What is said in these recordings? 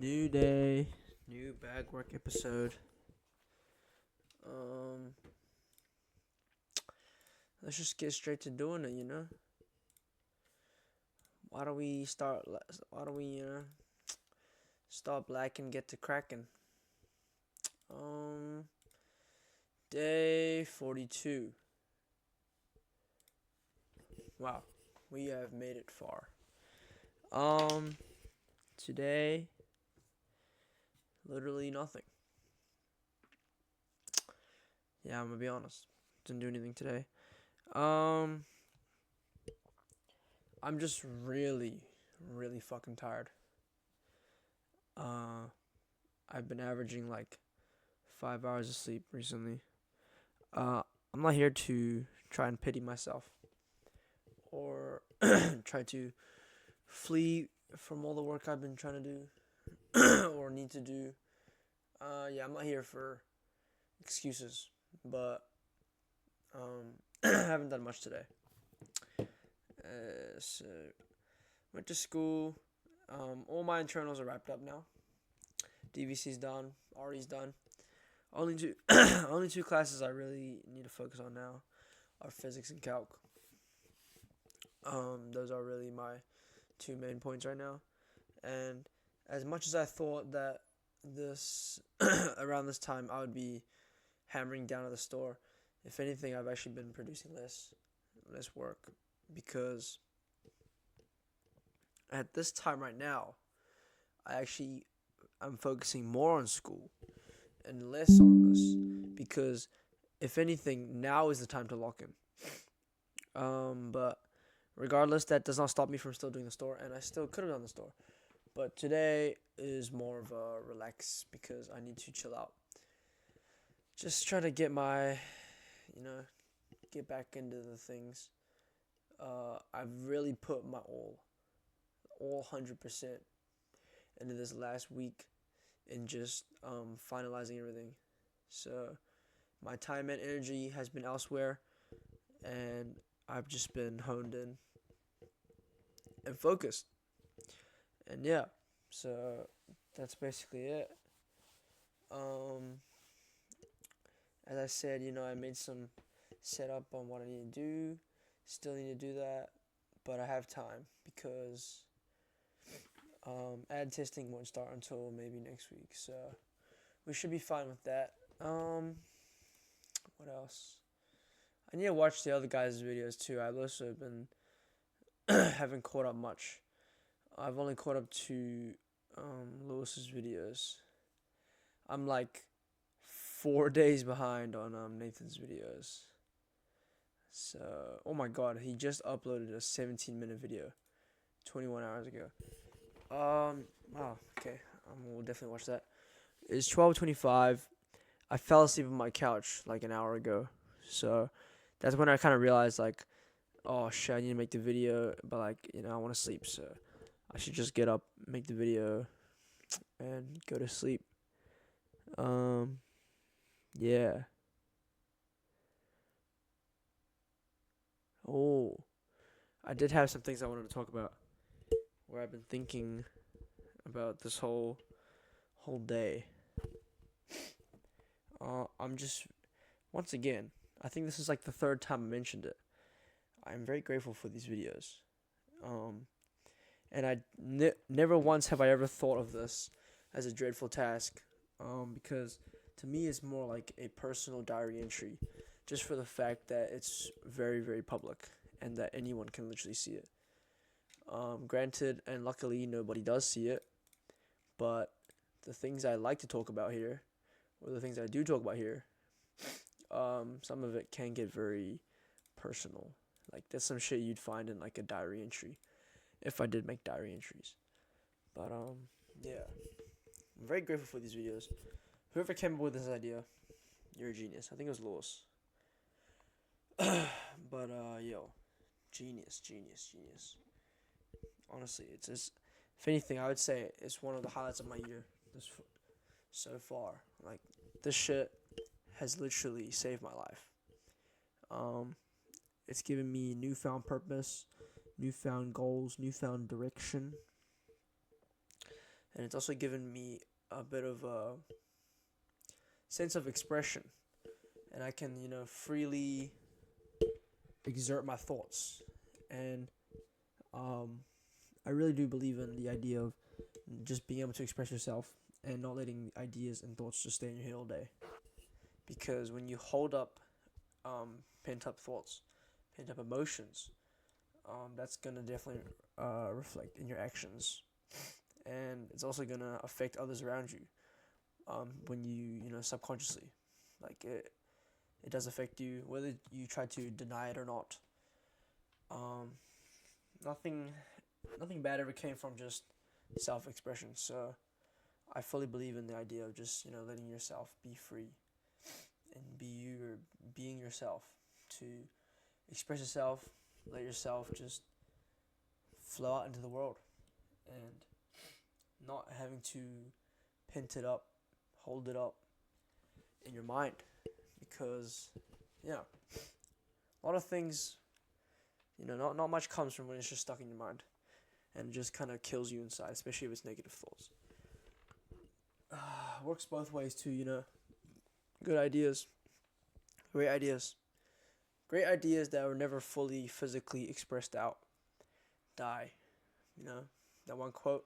New day, new bag work episode. Um, let's just get straight to doing it. Why don't we start? Why don't we, start black and get to cracking? Um, Day 42. Wow, we have made it far. Um, Today, literally nothing. Yeah, I'm gonna be honest. Didn't do anything today. Um, I'm just really, really fucking tired. Uh, I've been averaging like 5 hours of sleep recently. Uh, I'm not here to try and pity myself or try to flee from all the work I've been trying to do or need to do. Yeah, I'm not here for excuses, but I haven't done much today. So went to school. All my internals are wrapped up now. DVC's done. RE's done. Only two, only two classes I really need to focus on now are physics and calc. Those are really my two main points right now. And as much as I thought that this around this time I would be hammering down at the store, if anything, I've actually been producing less work because at this time right now, I'm focusing more on school and less on this because if anything, now is the time to lock in. But regardless, that does not stop me from still doing the store, and I still could have done the store. But today is more of a relax because I need to chill out. Just try to get get back into the things. I've really put my all 100% into this last week in just finalizing everything. So my time and energy has been elsewhere, and I've just been honed in and focused. And yeah, so that's basically it. Um, as I said, I made some setup on what I need to do. Still need to do that, but I have time because ad testing won't start until maybe next week. So we should be fine with that. What else? I need to watch the other guys' videos too. I've also been haven't caught up much. I've only caught up to Lewis's videos. I'm like 4 days behind on Nathan's videos. So, oh my god, he just uploaded a 17-minute video 21 hours ago. Wow, okay. We'll definitely watch that. It's 12:25. I fell asleep on my couch like an hour ago. So, that's when I kind of realized like, oh shit, I need to make the video, but like, I want to sleep, so I should just get up, make the video, and go to sleep. Yeah. Oh, I did have some things I wanted to talk about. Where I've been thinking about this whole day. I'm just once again. I think this is like the third time I mentioned it. I'm very grateful for these videos. And never once have I ever thought of this as a dreadful task. Because to me it's more like a personal diary entry, just for the fact that it's very, very public and that anyone can literally see it. Granted, and luckily nobody does see it, but the things I like to talk about here, or the things I do talk about here, some of it can get very personal. Like that's some shit you'd find in like a diary entry, if I did make diary entries. But yeah, I'm very grateful for these videos. Whoever came up with this idea, you're a genius. I think it was Lewis. But yo, genius, genius, genius. Honestly, it's just, if anything, I would say it's one of the highlights of my year so far. Like this shit has literally saved my life. Um, it's given me newfound purpose, newfound goals, newfound direction, and it's also given me a bit of a sense of expression, and I can, freely exert my thoughts. And I really do believe in the idea of just being able to express yourself and not letting ideas and thoughts just stay in your head all day. Because when you hold up pent up thoughts, pent up emotions, that's gonna definitely reflect in your actions, and it's also gonna affect others around you. When you subconsciously, like it does affect you whether you try to deny it or not. Um, nothing, nothing bad ever came from just self-expression. So I fully believe in the idea of just letting yourself be free and be you or being yourself to express yourself, let yourself just flow out into the world, and not having to pent it up, hold it up in your mind, because yeah, a lot of things, not much comes from when it's just stuck in your mind, and it just kind of kills you inside, especially if it's negative thoughts. Works both ways too, good ideas, great ideas, great ideas that were never fully physically expressed out die. That one quote,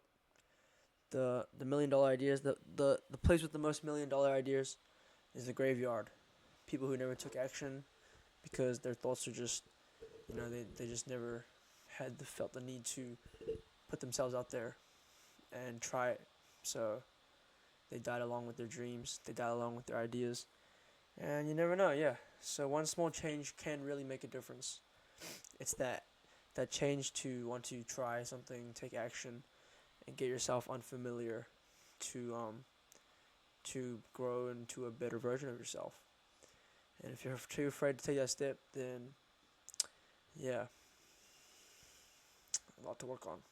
the $1 million ideas, the place with the most $1 million ideas is the graveyard. People who never took action because their thoughts are just, they just never felt the need to put themselves out there and try it. So they died along with their dreams. They died along with their ideas. And you never know, yeah. So one small change can really make a difference. It's that change to want to try something, take action, and get yourself unfamiliar to grow into a better version of yourself. And if you're too afraid to take that step, then yeah, a lot to work on.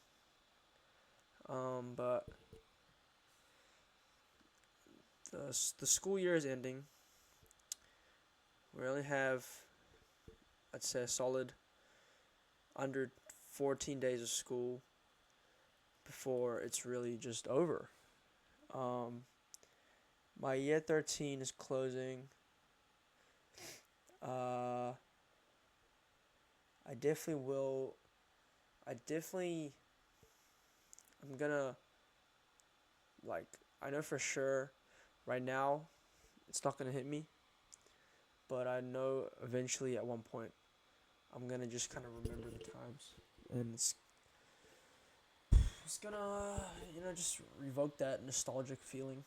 But the school year is ending. We only have, I'd say, a solid under 14 days of school before it's really just over. My year 13 is closing. I definitely will. I'm gonna, like, I know for sure right now it's not gonna hit me, but I know eventually at one point I'm gonna just kind of remember the times, and it's gonna just revoke that nostalgic feeling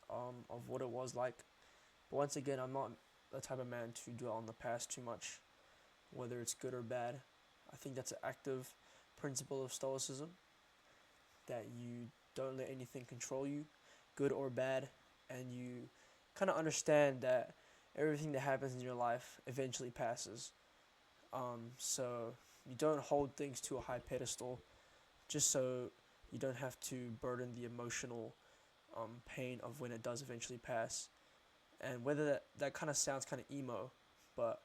of what it was like. But once again, I'm not the type of man to dwell on the past too much, whether it's good or bad. I think that's an active principle of Stoicism, that you don't let anything control you, good or bad, and you kind of understand that everything that happens in your life eventually passes. So you don't hold things to a high pedestal just so you don't have to burden the emotional pain of when it does eventually pass. And whether that kind of sounds kind of emo, but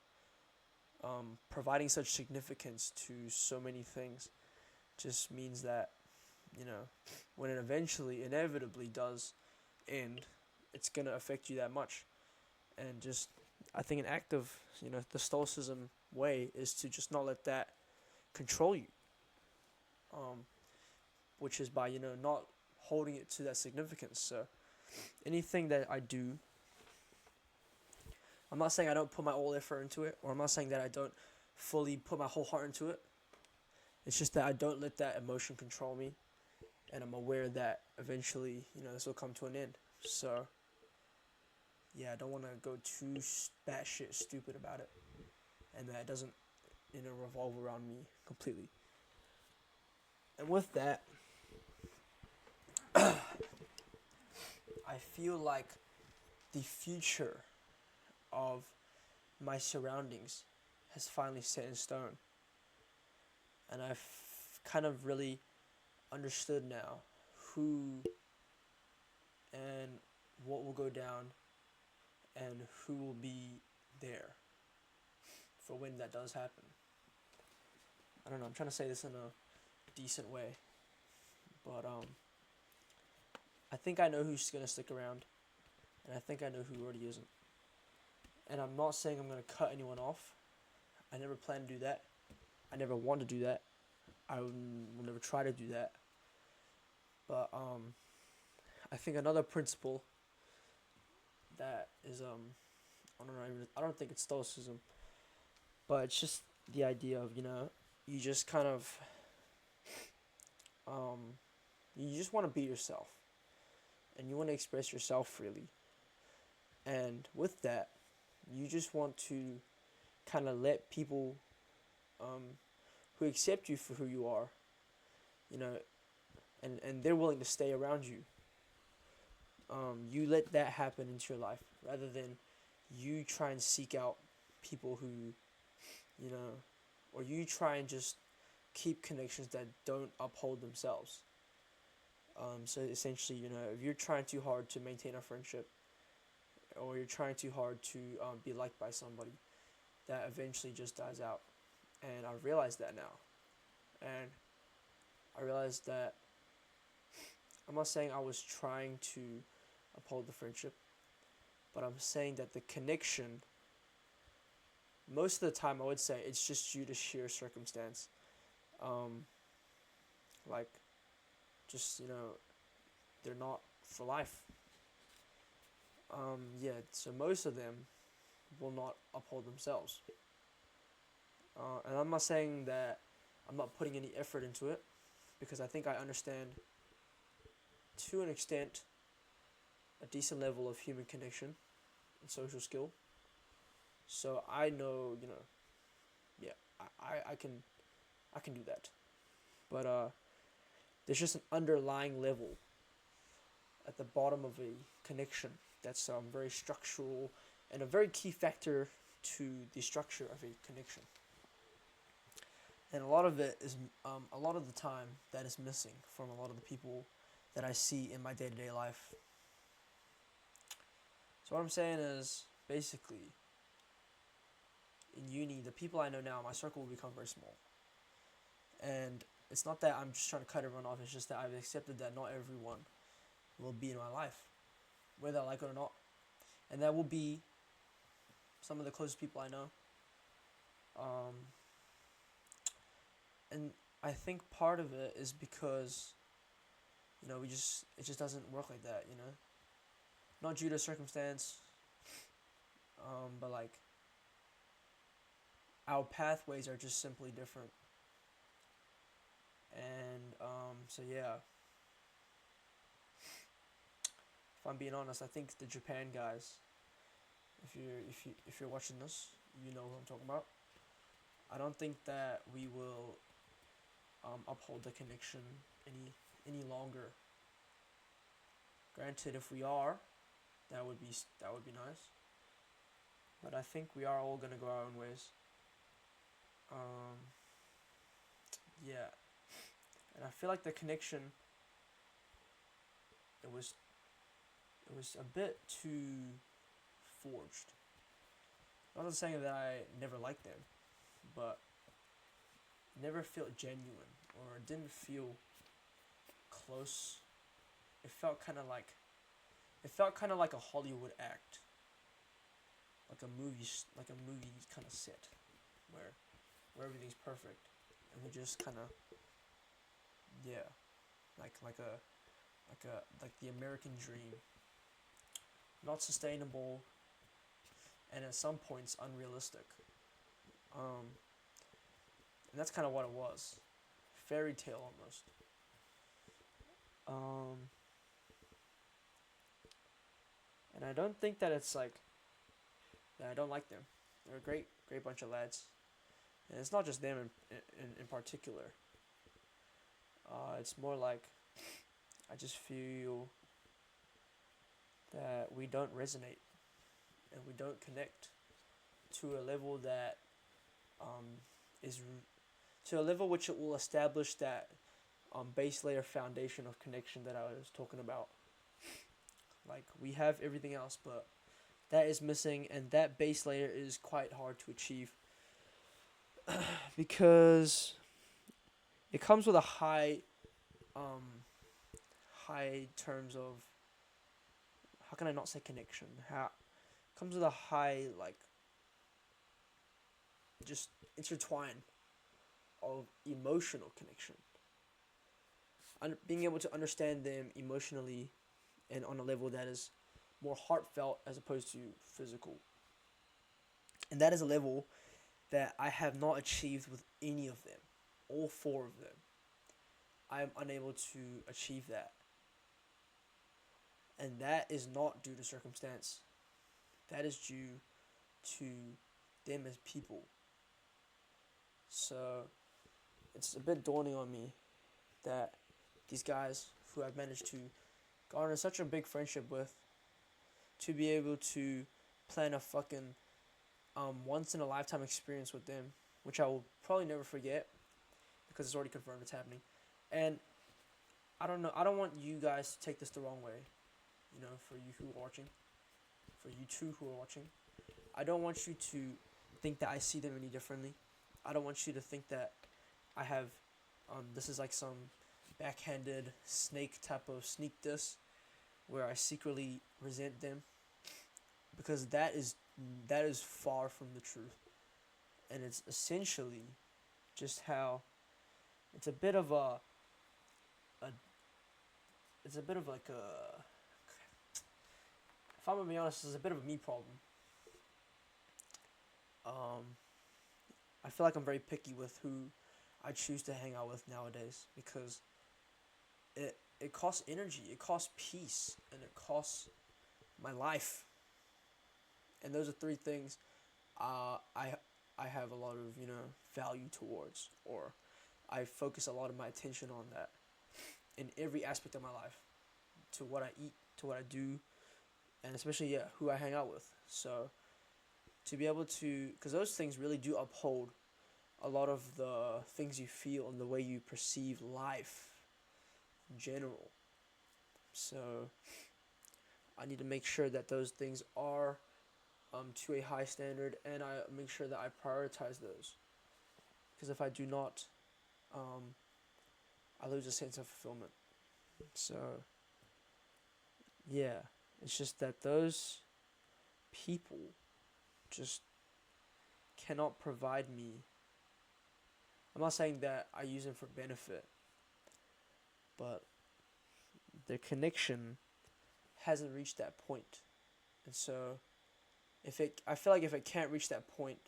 providing such significance to so many things just means that, when it eventually, inevitably does end, it's going to affect you that much. And just, I think an act of, the Stoicism way is to just not let that control you. Which is by, not holding it to that significance. So anything that I do, I'm not saying I don't put my all effort into it, or I'm not saying that I don't fully put my whole heart into it. It's just that I don't let that emotion control me, and I'm aware that eventually, this will come to an end. So, yeah, I don't want to go too batshit stupid about it, and that it doesn't, revolve around me completely. And with that, I feel like the future of my surroundings has finally set in stone. And I've kind of really understood now who and what will go down and who will be there for when that does happen. I don't know, I'm trying to say this in a decent way, but I think I know who's gonna stick around, and I think I know who already isn't. And I'm not saying I'm gonna cut anyone off. I never plan to do that. I never want to do that. I will never try to do that. But I think another principle that is I don't know. I don't think it's stoicism, but it's just the idea of you just kind of um you just want to be yourself, and you want to express yourself freely. And with that, you just want to kind of let people um, who accept you for who you are, you know, and they're willing to stay around you. You let that happen into your life rather than you try and seek out people who, you know, or you try and just keep connections that don't uphold themselves. So essentially, if you're trying too hard to maintain a friendship, or you're trying too hard to be liked by somebody, that eventually just dies out. And I realized that now. And I realized that I'm not saying I was trying to uphold the friendship, but I'm saying that the connection, most of the time I would say it's just due to sheer circumstance. Um, like, just, they're not for life. Yeah, so most of them will not uphold themselves. And I'm not saying that I'm not putting any effort into it, because I think I understand, to an extent, a decent level of human connection and social skill. So I know, yeah, I can do that. But there's just an underlying level at the bottom of a connection that's very structural and a very key factor to the structure of a connection. And a lot of it is, a lot of the time, that is missing from a lot of the people that I see in my day-to-day life. So what I'm saying is, basically, in uni, the people I know now, my circle will become very small. And it's not that I'm just trying to cut everyone off, it's just that I've accepted that not everyone will be in my life, whether I like it or not. And that will be some of the closest people I know. And I think part of it is because, it just doesn't work like that, Not due to circumstance, but like, our pathways are just simply different. And so yeah, if I'm being honest, I think the Japan guys, if you're watching this, you know who I'm talking about. I don't think that we will uphold the connection any longer. Granted, if we are, that would be nice. But I think we are all gonna go our own ways. Yeah, and I feel like the connection, it was a bit too forged. I'm not saying that I never liked them, but it never felt genuine, or it didn't feel close. It felt kind of like a Hollywood act, like a movie kind of set, where everything's perfect, and we just kind of, yeah, like the American dream, not sustainable, and at some points unrealistic. And that's kind of what it was, fairy tale almost. And I don't think that it's like that I don't like them. They're a great bunch of lads, and it's not just them in particular. It's more like I just feel that we don't resonate and we don't connect to a level that is to a level which it will establish that base layer foundation of connection that I was talking about. Like, we have everything else, but that is missing, and that base layer is quite hard to achieve because it comes with a high terms of, how can I not say connection? How comes with a high, like, just intertwine of emotional connection. Being able to understand them emotionally and on a level that is more heartfelt as opposed to physical. And that is a level that I have not achieved with any of them. All four of them. I am unable to achieve that. And that is not due to circumstance. That is due to them as people. So it's a bit dawning on me that these guys who I've managed to garner such a big friendship with, to be able to plan a fucking once in a lifetime experience with them, which I will probably never forget because it's already confirmed it's happening. And I don't know, I don't want you guys to take this the wrong way, you know, for you who are watching, for you two who are watching. I don't want you to think that I see them any differently. I don't want you to think that I have, this is like some backhanded snake type of sneak diss where I secretly resent them, because that is far from the truth. And it's essentially just how it's a bit of it's a bit of like a, if I'm gonna be honest, it's a bit of a me problem. I feel like I'm very picky with who I choose to hang out with nowadays, because it costs energy, it costs peace, and it costs my life. And those are three things I have a lot of, you know, value towards, or I focus a lot of my attention on that in every aspect of my life, to what I eat, to what I do, and especially who I hang out with. So to be able to, because those things really do uphold a lot of the things you feel and the way you perceive life in general. So I need to make sure that those things are to a high standard, and I make sure that I prioritize those. Because if I do not, I lose a sense of fulfillment. So yeah, it's just that those people just cannot provide me. I'm not saying that I use them for benefit, but their connection hasn't reached that point. And so I feel like if it can't reach that point,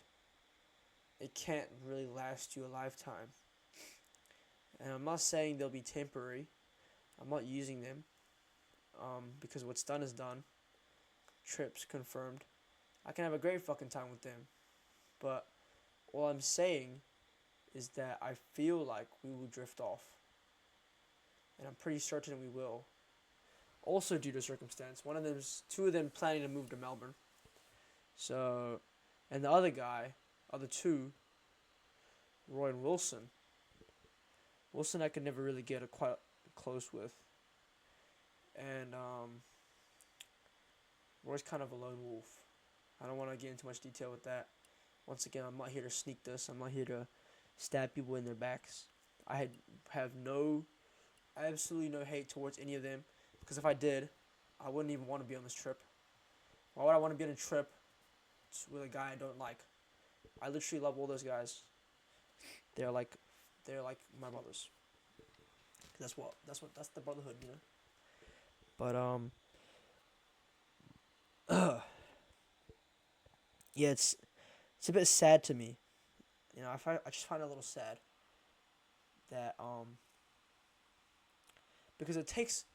it can't really last you a lifetime. And I'm not saying they'll be temporary. I'm not using them, because what's done is done. Trips confirmed. I can have a great fucking time with them. But all I'm saying is that I feel like we will drift off. And I'm pretty certain we will. Also due to circumstance. Two of them planning to move to Melbourne. So, and the other two, Roy and Wilson. Wilson I could never really get quite close with. And Roy's kind of a lone wolf. I don't want to get into much detail with that. Once again, I'm not here to sneak this. I'm not here to stab people in their backs. I have absolutely no hate towards any of them. Because if I did, I wouldn't even want to be on this trip. Why would I want to be on a trip with a guy I don't like? I literally love all those guys. They're like my brothers. That's the brotherhood, you know. But yeah, it's a bit sad to me. You know, I just find it a little sad that because it takes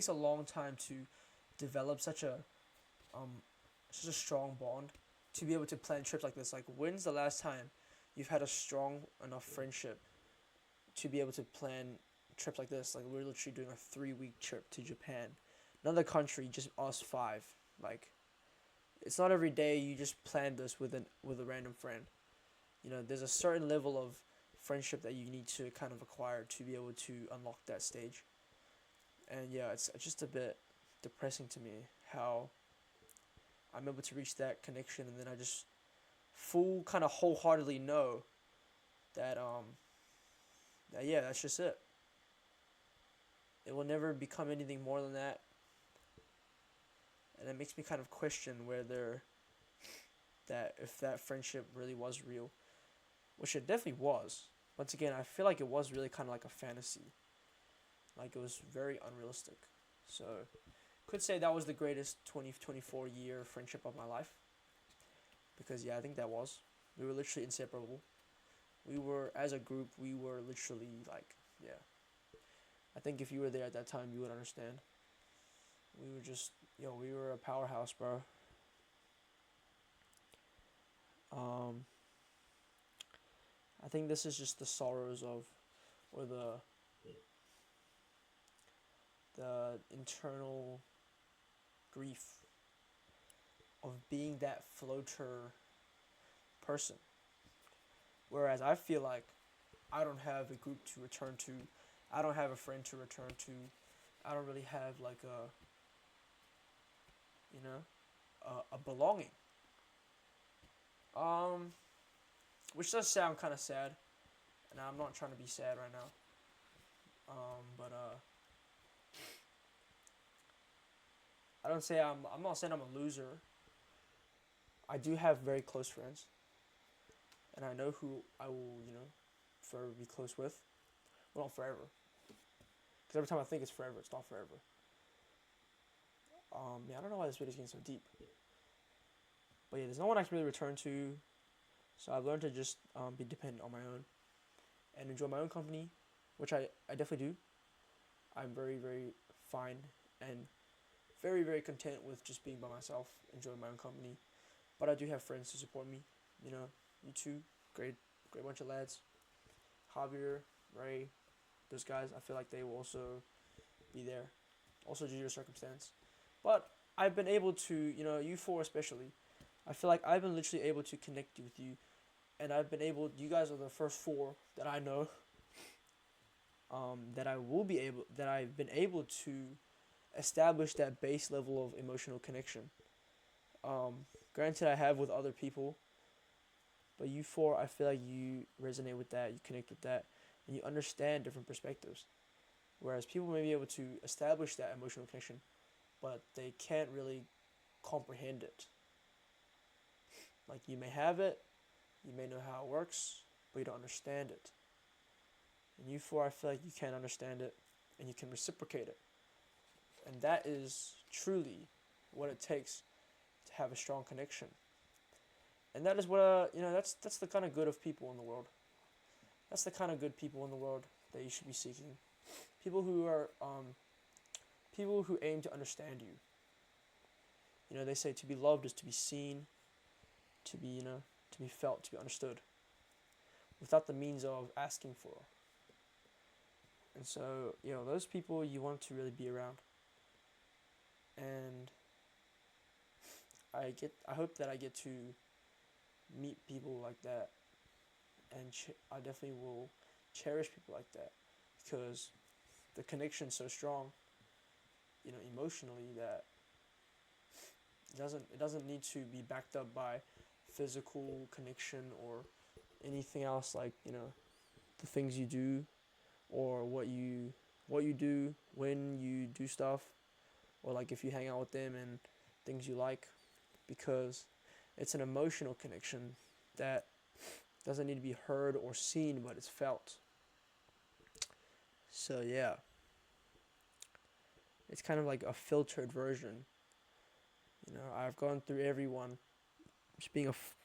a long time to develop such a strong bond, to be able to plan trips like this. Like, when's the last time you've had a strong enough friendship to be able to plan trips like this? Like, we're literally doing a 3-week trip to Japan, another country, just us 5. Like, it's not every day you just plan this with a random friend. You know, there's a certain level of friendship that you need to kind of acquire to be able to unlock that stage. And yeah, it's just a bit depressing to me how I'm able to reach that connection, and then I just kind of wholeheartedly know that yeah, that's just it. It will never become anything more than that. And it makes me kind of question whether that if that friendship really was real, which it definitely was. Once again, I feel like it was really kind of like a fantasy. Like it was very unrealistic. So, could say that was the greatest 2024 year friendship of my life. Because yeah, I think that was. We were literally inseparable. We were, as a group, we were literally like, yeah. I think if you were there at that time, you would understand. We were just, we were a powerhouse, bro. Um, I think this is just the sorrows of, or the internal grief of being that floater person. Whereas I feel like I don't have a group to return to. I don't have a friend to return to. I don't really have like a belonging. Um, which does sound kind of sad, and I'm not trying to be sad right now. But I don't say I'm not saying I'm a loser. I do have very close friends, and I know who I will, forever be close with. Well, not forever, because every time I think it's forever, it's not forever. Yeah, I don't know why this video is getting so deep, but yeah, there's no one I can really return to. So I've learned to just be dependent on my own and enjoy my own company, which I definitely do. I'm very, very fine and very, very content with just being by myself, enjoying my own company. But I do have friends to support me. You two, great, great bunch of lads. Javier, Ray, those guys, I feel like they will also be there. Also due to your circumstance. But I've been able to, you four especially, I feel like I've been literally able to connect with you. And you guys are the first four that I know that I've been able to establish that base level of emotional connection. Granted, I have with other people, but you four, I feel like you resonate with that, you connect with that, and you understand different perspectives. Whereas people may be able to establish that emotional connection, but they can't really comprehend it. Like, you may have it, you may know how it works, but you don't understand it. And you four, I feel like you can understand it, and you can reciprocate it. And that is truly what it takes to have a strong connection. And that is what, that's the kind of good of people in the world. That's the kind of good people in the world that you should be seeking. People who are, people who aim to understand you. They say to be loved is to be seen, to be, to be felt, to be understood, without the means of asking for. And so, those people you want to really be around. And I hope that I get to meet people like that, and I definitely will cherish people like that, because the connection's so strong, emotionally, that it doesn't need to be backed up by physical connection or anything else, like, the things you do, or what you do when you do stuff, or like if you hang out with them and things you like, because it's an emotional connection that doesn't need to be heard or seen, but it's felt. So yeah, it's kind of like a filtered version. I've gone through everyone, just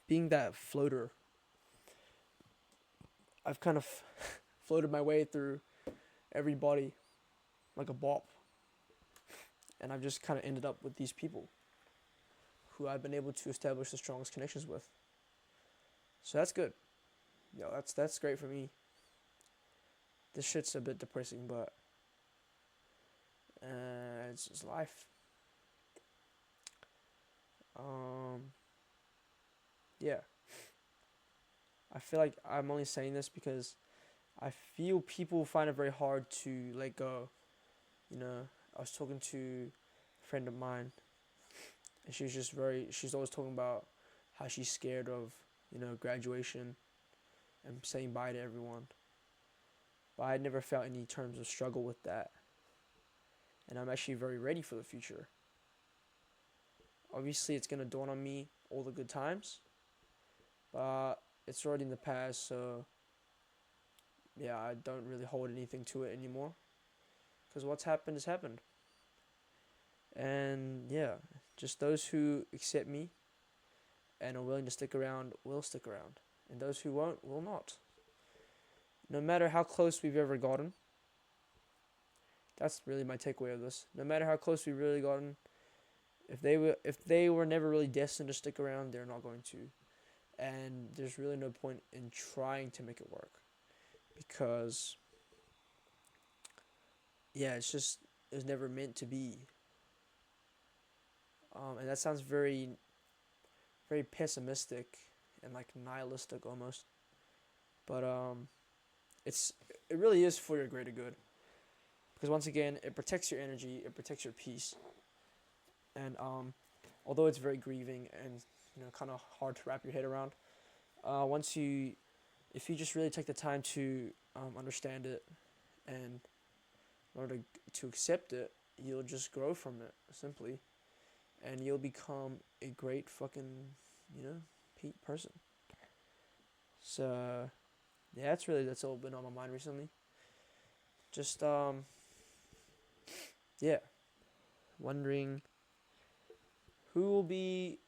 being that floater. I've kind of floated my way through everybody like a bop, and I've just kind of ended up with these people who I've been able to establish the strongest connections with. So that's good. That's great for me. This shit's a bit depressing, but it's just life. Yeah. I feel like I'm only saying this because I feel people find it very hard to let go. I was talking to a friend of mine, and she's always talking about how she's scared of, graduation and saying bye to everyone. But I never felt any terms of struggle with that. and I'm actually very ready for the future. Obviously, it's gonna dawn on me all the good times, but it's already in the past, so yeah, I don't really hold anything to it anymore. Because what's happened has happened. And yeah, just those who accept me and are willing to stick around will stick around. And those who won't will not. No matter how close we've ever gotten, that's really my takeaway of this. No matter how close we've really gotten, if they were never really destined to stick around, they're not going to. And there's really no point in trying to make it work. Because yeah, it's never meant to be. And that sounds very, very pessimistic and like nihilistic almost. But it's it really is for your greater good. Because once again, it protects your energy, it protects your peace, and although it's very grieving and kind of hard to wrap your head around, once you, if you just really take the time to understand it and in order to accept it, you'll just grow from it simply, and you'll become a great fucking person. So yeah, that's all been on my mind recently. Just yeah, wondering who will be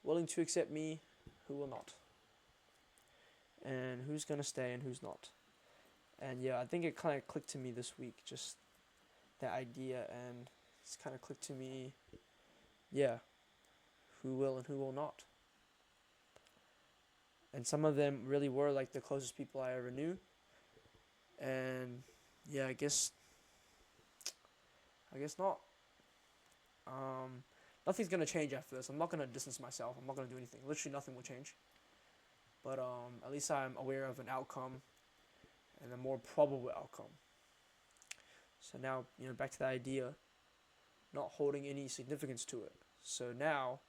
willing to accept me, who will not, and who's gonna stay and who's not. And yeah, I think it kind of clicked to me this week, just that idea, and it's kind of clicked to me, yeah, who will and who will not. And some of them really were like the closest people I ever knew. And yeah, I guess not. Nothing's gonna change after this. I'm not gonna distance myself. I'm not gonna do anything. Literally, nothing will change. But at least I'm aware of an outcome and a more probable outcome. So now, back to the idea, not holding any significance to it. So now,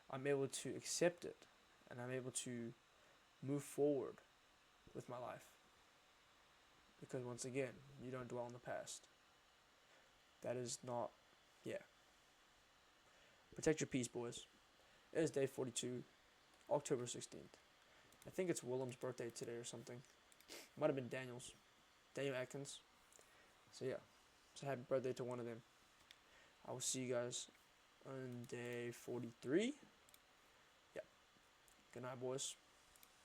I'm able to accept it, and I'm able to move forward with my life. Because once again, you don't dwell on the past. That is not, yeah. Protect your peace, boys. It is day 42, October 16th. I think it's Willem's birthday today or something. Might have been Daniel Atkins. So yeah, so happy birthday to one of them. I will see you guys on day 43. Yeah. Good night, boys.